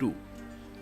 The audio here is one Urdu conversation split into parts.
2।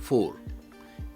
4।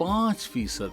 5%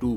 2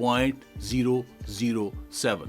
0.007,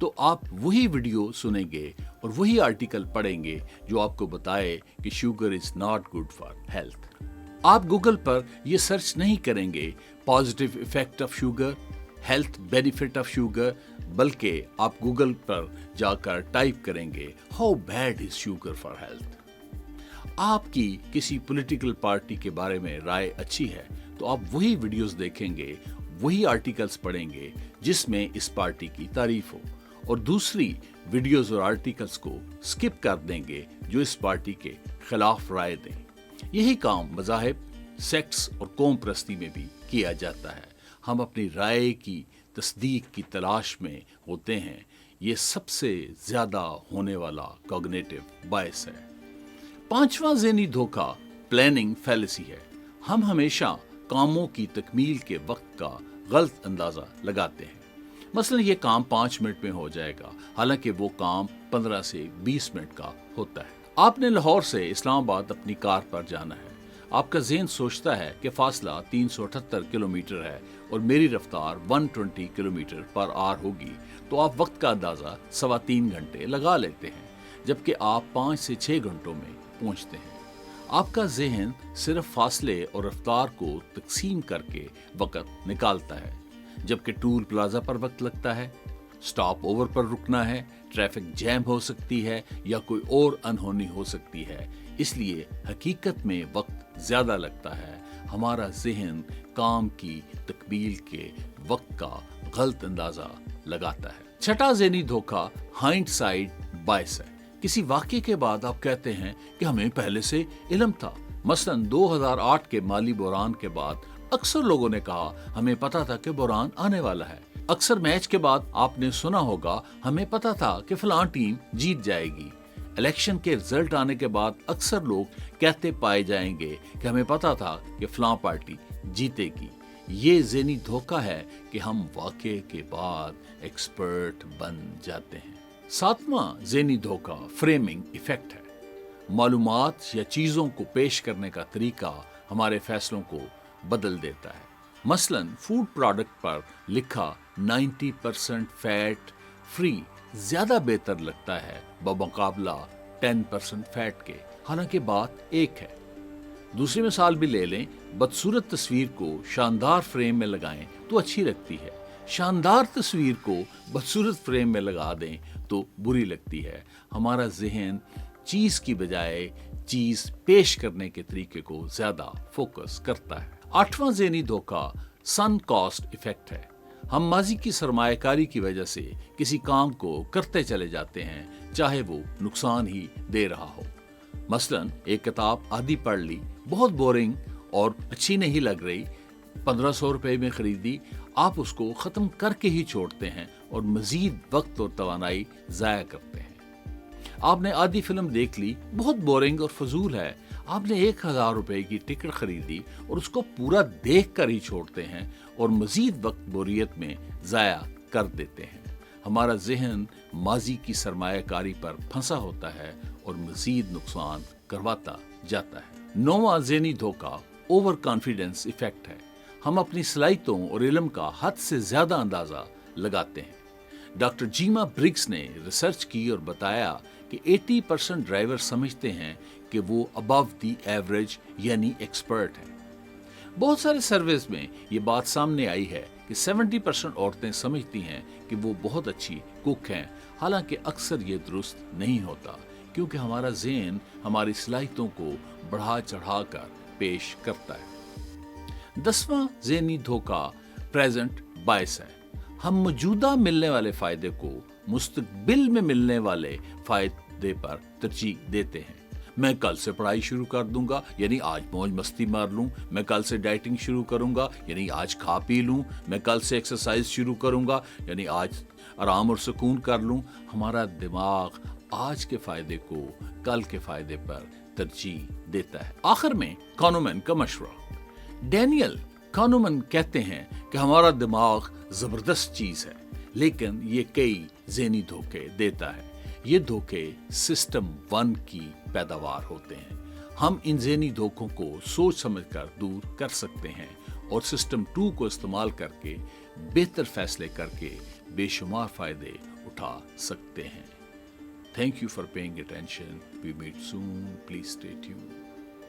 تو آپ وہی ویڈیو سنیں گے اور وہی آرٹیکل پڑھیں گے جو آپ کو بتائے کہ sugar is not good for health. آپ گوگل پر یہ سرچ نہیں کریں گے positive effect of sugar, health benefit of sugar, بلکہ آپ گوگل پر جا کر ٹائپ کریں گے how bad is sugar for health. آپ کی کسی پولیٹیکل پارٹی کے بارے میں رائے اچھی ہے تو آپ وہی ویڈیوز دیکھیں گے، وہی آرٹیکلز پڑھیں گے جس میں اس پارٹی کی تعریف ہو، اور دوسری ویڈیوز اور آرٹیکلز کو سکپ کر دیں گے جو اس پارٹی کے خلاف رائے دیں۔ یہی کام مذاہب، سیکٹس اور قوم پرستی میں بھی کیا جاتا ہے۔ ہم اپنی رائے کی تصدیق کی تلاش میں ہوتے ہیں۔ یہ سب سے زیادہ ہونے والا کوگنیٹو بائس ہے۔ پانچواں ذہنی دھوکہ پلاننگ فیلیسی ہے۔ ہم ہمیشہ کاموں کی تکمیل کے وقت کا غلط اندازہ لگاتے ہیں۔ مثلا یہ کام 5 منٹ میں ہو جائے گا، حالانکہ وہ کام 15 سے 20 منٹ کا ہوتا ہے۔ آپ نے لاہور سے اسلام آباد اپنی کار پر جانا ہے۔ آپ کا ذہن سوچتا ہے کہ فاصلہ 378 کلومیٹر ہے اور میری رفتار 120 کلومیٹر پر آور ہوگی، تو آپ وقت کا اندازہ 3.25 گھنٹے لگا لیتے ہیں، جبکہ آپ 5 سے 6 گھنٹوں میں پہنچتے ہیں۔ آپ کا ذہن صرف فاصلے اور رفتار کو تقسیم کر کے وقت نکالتا ہے، جبکہ ٹول پلازا پر وقت لگتا ہے، سٹاپ اوور پر رکنا ہے، ٹریفک جیم ہو سکتی ہے یا کوئی اور انہونی ہو سکتی ہے۔ اس لیے حقیقت میں وقت زیادہ لگتا ہے۔ ہمارا ذہن کام کی تکمیل کے وقت کا غلط اندازہ لگاتا ہے۔ چھٹا ذہنی دھوکہ ہائنڈ سائڈ بائس ہے۔ کسی واقعے کے بعد آپ کہتے ہیں کہ ہمیں پہلے سے علم تھا۔ مثلا 2008 کے مالی بحران کے بعد اکثر لوگوں نے کہا ہمیں پتا تھا کہ بحران آنے والا ہے۔ اکثر میچ کے بعد آپ نے سنا ہوگا ہمیں پتا تھا کہ فلاں ٹیم جیت جائے گی۔ الیکشن کے رزلٹ آنے کے بعد اکثر لوگ کہتے پائے جائیں گے کہ ہمیں پتا تھا کہ فلاں پارٹی جیتے گی۔ یہ ذہنی دھوکہ ہے کہ ہم واقعے کے بعد ایکسپرٹ بن جاتے ہیں۔ ساتواں ذہنی دھوکہ فریمنگ ایفیکٹ ہے۔ معلومات یا چیزوں کو پیش کرنے کا طریقہ ہمارے فیصلوں کو بدل دیتا ہے۔ مثلا فوڈ پروڈکٹ پر لکھا 90% فیٹ فری زیادہ بہتر لگتا ہے بمقابلہ 10% فیٹ کے، حالانکہ بات ایک ہے۔ دوسری مثال بھی لے لیں، بدصورت تصویر کو شاندار فریم میں لگائیں تو اچھی لگتی ہے، شاندار تصویر کو بدصورت فریم میں لگا دیں تو بری لگتی ہے۔ ہمارا ذہن چیز کی بجائے چیز پیش کرنے کے طریقے کو زیادہ فوکس کرتا ہے۔ آٹھواں ذہنی دھوکہ سن کاسٹ ایفیکٹ ہے۔ ہم ماضی کی سرمایہ کاری کی وجہ سے کسی کام کو کرتے چلے جاتے ہیں چاہے وہ نقصان ہی دے رہا ہو۔ مثلا ایک کتاب آدھی پڑھ لی، بہت بورنگ اور اچھی نہیں لگ رہی، 1500 روپے میں خریدی، آپ اس کو ختم کر کے ہی چھوڑتے ہیں اور مزید وقت اور توانائی ضائع کرتے ہیں۔ آپ نے آدھی فلم دیکھ لی، بہت بورنگ اور فضول ہے، آپ نے 1000 روپے کی ٹکٹ خریدی اور اس کو پورا دیکھ کر ہی چھوڑتے ہیں اور مزید وقت بوریت میں ضائع کر دیتے ہیں۔ ہمارا ذہن ماضی کی سرمایہ کاری پر پھنسا ہوتا ہے اور مزید نقصان کرواتا جاتا ہے۔ نواں ذہنی دھوکہ اوور کانفیڈنس ایفیکٹ ہے۔ ہم اپنی صلاحیتوں اور علم کا حد سے زیادہ اندازہ لگاتے ہیں۔ ڈاکٹر جیما برگس نے ریسرچ کی اور بتایا کہ 80% ڈرائیور سمجھتے ہیں کہ وہ ابو دی ایوریج یعنی ایکسپرٹ ہیں۔ بہت سارے سرویز میں یہ بات سامنے آئی ہے کہ 70% عورتیں سمجھتی ہیں کہ وہ بہت اچھی کوک ہیں، حالانکہ اکثر یہ درست نہیں ہوتا، کیونکہ ہمارا ذہن ہماری صلاحیتوں کو بڑھا چڑھا کر پیش کرتا ہے۔ 10واں ذہنی دھوکہ پریزنٹ بائس ہے۔ ہم موجودہ ملنے والے فائدے کو مستقبل میں ملنے والے فائدے پر ترجیح دیتے ہیں۔ میں کل سے پڑھائی شروع کر دوں گا، یعنی آج موج مستی مار لوں۔ میں کل سے ڈائٹنگ شروع کروں گا، یعنی آج کھا پی لوں۔ میں کل سے ایکسرسائز شروع کروں گا، یعنی آج آرام اور سکون کر لوں۔ ہمارا دماغ آج کے فائدے کو کل کے فائدے پر ترجیح دیتا ہے۔ آخر میں کانومین کا مشورہ۔ ڈینیل کانومین کہتے ہیں کہ ہمارا دماغ زبردست چیز ہے، لیکن یہ کئی ذہنی دھوکے دیتا ہے۔ یہ دھوکے سسٹم 1 کی پیداوار ہوتے ہیں۔ ہم ان ذہنی دھوکوں کو سوچ سمجھ کر دور کر سکتے ہیں اور سسٹم 2 کو استعمال کر کے بہتر فیصلے کر کے بے شمار فائدے اٹھا سکتے ہیں. Thank you for paying attention. We meet soon. Please stay tuned.